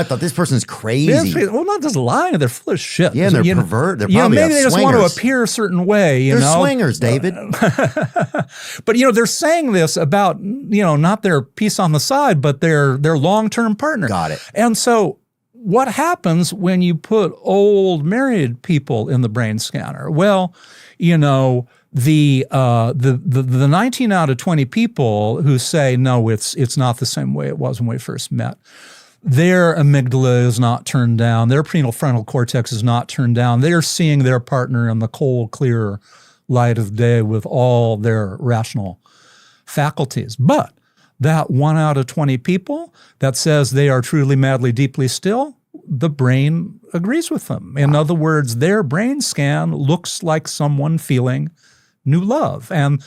I thought this person's crazy. Well, not just lying. They're full of shit. Yeah, and they're pervert. They're probably maybe they just want to swingers. appear a certain way. They're swingers, David. But, they're saying this about, not their piece on the side, but their long-term partner. Got it. And so what happens when you put old married people in the brain scanner? Well, the 19 out of 20 people who say, no, it's not the same way it was when we first met, their amygdala is not turned down. Their prefrontal cortex is not turned down. They're seeing their partner in the cold, clear light of day with all their rational faculties. But that 1 out of 20 people that says they are truly, madly, deeply still, the brain agrees with them. In other words, their brain scan looks like someone feeling new love. And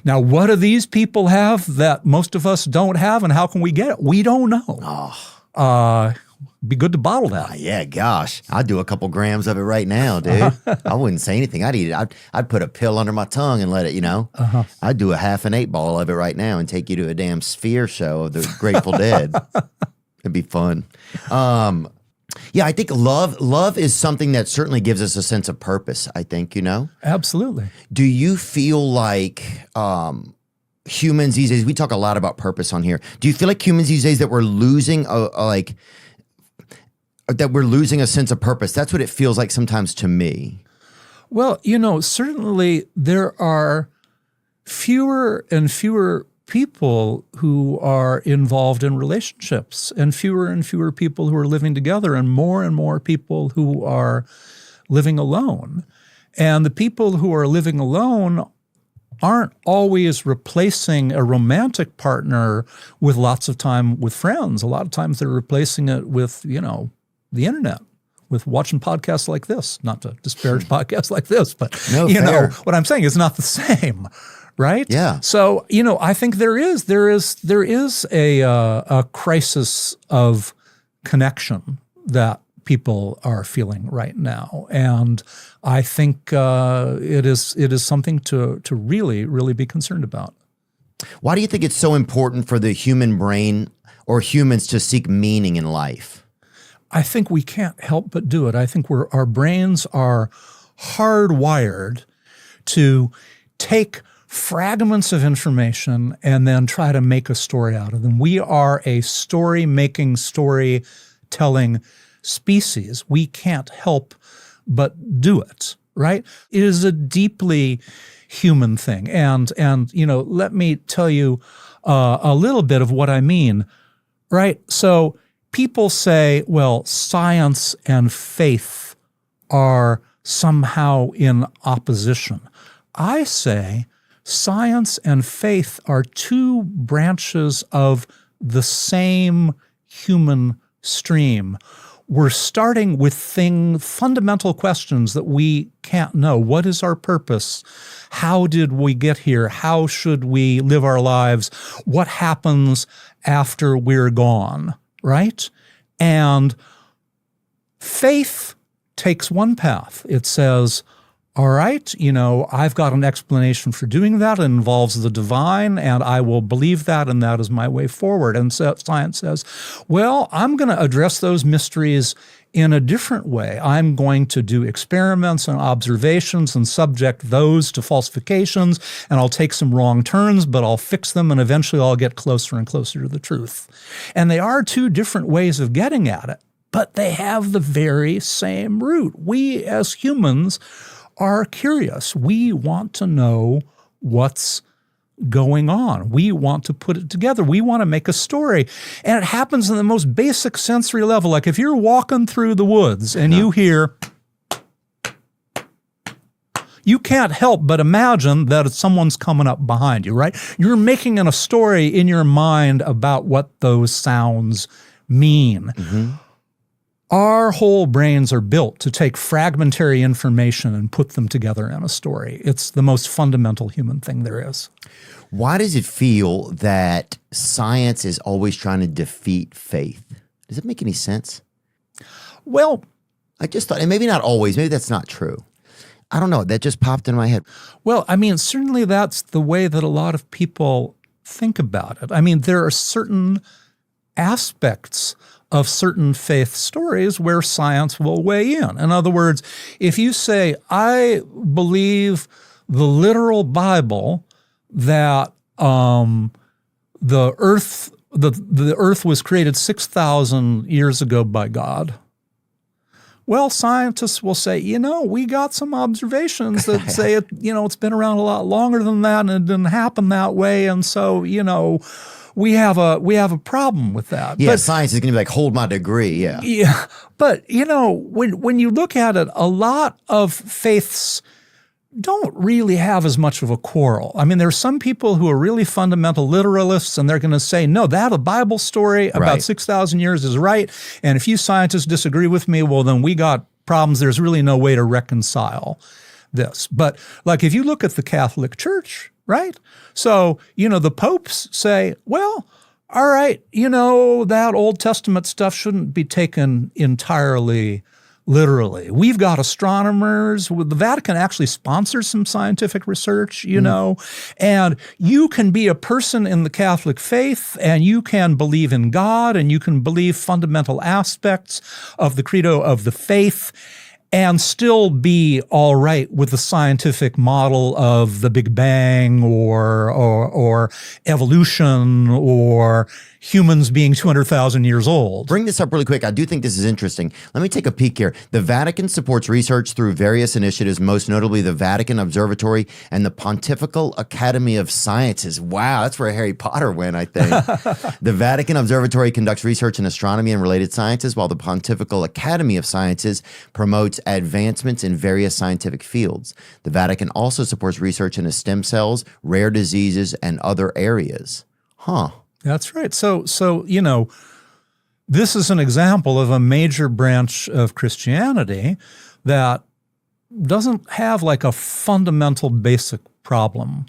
now what do these people have that most of us don't have, and how can we get it? We don't know. Be good to bottle that. Yeah, gosh. I'd do a couple grams of it right now, dude. I wouldn't say anything. I'd eat it. I'd put a pill under my tongue and let it, I'd do a half an 8-ball of it right now and take you to a damn Sphere show of the Grateful Dead. It'd be fun. Yeah, I think love is something that certainly gives us a sense of purpose, I think, Absolutely. Do you feel like humans these days, we talk a lot about purpose on here. Do you feel like humans these days that we're losing that we're losing a sense of purpose? That's what it feels like sometimes to me. Well, certainly there are fewer and fewer people who are involved in relationships, and fewer people who are living together, and more people who are living alone. And the people who are living alone aren't always replacing a romantic partner with lots of time with friends. A lot of times they're replacing it with, the internet, with watching podcasts like this. Not to disparage podcasts like this, but what I'm saying is not the same. Right? Yeah. So, I think there is a crisis of connection that people are feeling right now. And I think it is something to really, really be concerned about. Why do you think it's so important for the human brain or humans to seek meaning in life? I think we can't help but do it. I think our brains are hardwired to take fragments of information and then try to make a story out of them. We are a story-making, storytelling species. We can't help but do it, right? It is a deeply human thing. And let me tell you a little bit of what I mean, right? So people say, well, science and faith are somehow in opposition. I say science and faith are two branches of the same human stream. We're starting with fundamental questions that we can't know. What is our purpose? How did we get here? How should we live our lives? What happens after we're gone, right? And faith takes one path. It says, all right, I've got an explanation for doing that. It involves the divine, and I will believe that, and that is my way forward. And so science says, well, I'm going to address those mysteries in a different way. I'm going to do experiments and observations and subject those to falsifications, and I'll take some wrong turns, but I'll fix them, and eventually I'll get closer and closer to the truth. And they are two different ways of getting at it, but they have the very same root. We as humans are curious. We want to know what's going on. We want to put it together. We want to make a story. And it happens in the most basic sensory level. Like if you're walking through the woods and you hear, you can't help but imagine that someone's coming up behind you, right? You're making a story in your mind about what those sounds mean. Mm-hmm. Our whole brains are built to take fragmentary information and put them together in a story. It's the most fundamental human thing there is. Why does it feel that science is always trying to defeat faith? Does it make any sense? Well, I just thought, and maybe not always, maybe that's not true. I don't know. That just popped in my head. Well, certainly that's the way that a lot of people think about it. There are certain aspects of certain faith stories where science will weigh in. In other words, if you say, I believe the literal Bible that the earth was created 6,000 years ago by God, well, scientists will say, we got some observations that say it's been around a lot longer than that and it didn't happen that way, and so we have a problem with that. Yeah, but science is going to be like, hold my degree. Yeah. Yeah, but when you look at it, a lot of faiths don't really have as much of a quarrel. I mean, there's some people who are really fundamental literalists, and they're going to say, no, that a Bible story about 6,000 years is right, and if you scientists disagree with me, well, then we got problems. There's really no way to reconcile this. But like if you look at the Catholic Church, right? So, the popes say, well, all right, that Old Testament stuff shouldn't be taken entirely literally. We've got astronomers. The Vatican actually sponsors some scientific research, and you can be a person in the Catholic faith and you can believe in God and you can believe fundamental aspects of the credo of the faith and still be all right with the scientific model of the Big Bang or evolution or humans being 200,000 years old. Bring this up really quick. I do think this is interesting. Let me take a peek here. The Vatican supports research through various initiatives, most notably the Vatican Observatory and the Pontifical Academy of Sciences. Wow, that's where Harry Potter went, I think. The Vatican Observatory conducts research in astronomy and related sciences, while the Pontifical Academy of Sciences promotes advancements in various scientific fields. The Vatican also supports research into stem cells, rare diseases, and other areas. Huh. That's right. So this is an example of a major branch of Christianity that doesn't have like a fundamental basic problem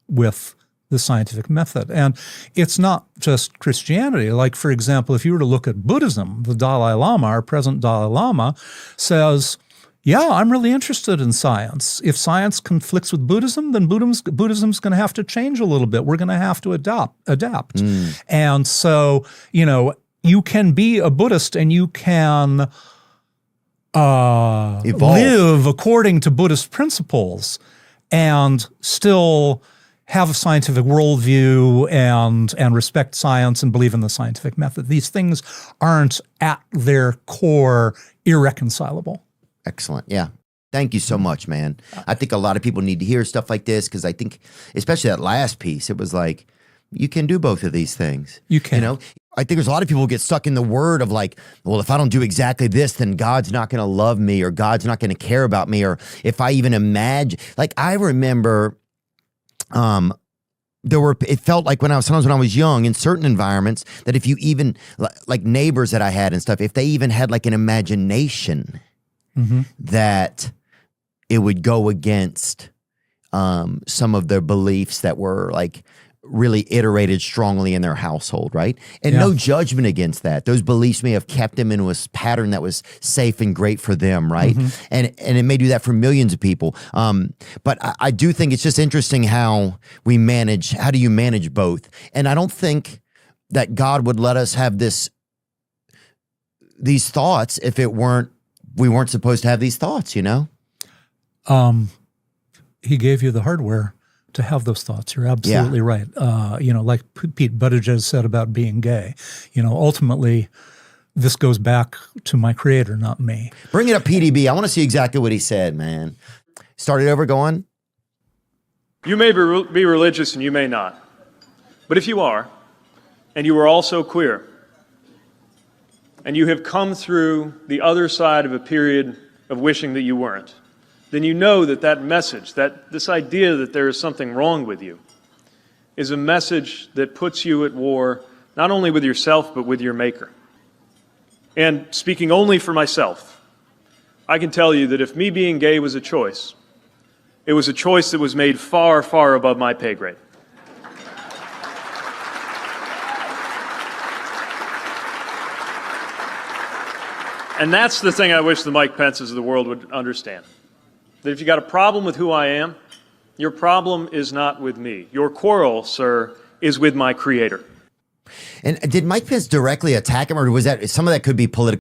with the scientific method. And it's not just Christianity. Like, for example, if you were to look at Buddhism, the Dalai Lama, our present Dalai Lama, says, yeah, I'm really interested in science. If science conflicts with Buddhism, then Buddhism's going to have to change a little bit. We're going to have to adapt. And so, you can be a Buddhist and you can live according to Buddhist principles and still have a scientific worldview and respect science and believe in the scientific method. These things aren't at their core irreconcilable. Excellent. Yeah. Thank you so much, man. I think a lot of people need to hear stuff like this because I think, especially that last piece, it was like, you can do both of these things. You can. I think there's a lot of people who get stuck in the word of like, well, if I don't do exactly this, then God's not going to love me or God's not going to care about me. Or if I even imagine, like I remember, it felt like sometimes when I was young in certain environments that if you even like neighbors that I had and stuff, if they even had like an imagination that it would go against some of their beliefs that were like really iterated strongly in their household, right? And no judgment against that. Those beliefs may have kept them in a pattern that was safe and great for them, right? And it may do that for millions of people. But I do think it's just interesting how do you manage both? And I don't think that God would let us have these thoughts if we weren't supposed to have these thoughts, He gave you the hardware to have those thoughts. You're absolutely right. Like Pete Buttigieg said about being gay, ultimately this goes back to my creator, not me. Bring it up, PDB. I want to see exactly what he said, man. Start it over, go on. You may be religious and you may not. But if you are, and you are also queer, and you have come through the other side of a period of wishing that you weren't, then you know that message, this idea that there is something wrong with you, is a message that puts you at war not only with yourself, but with your Maker. And speaking only for myself, I can tell you that if me being gay was a choice, it was a choice that was made far, far above my pay grade. And that's the thing I wish the Mike Pences of the world would understand. That if you got a problem with who I am, your problem is not with me. Your quarrel, sir, is with my Creator. And did Mike Pence directly attack him, or was that some of that could be political?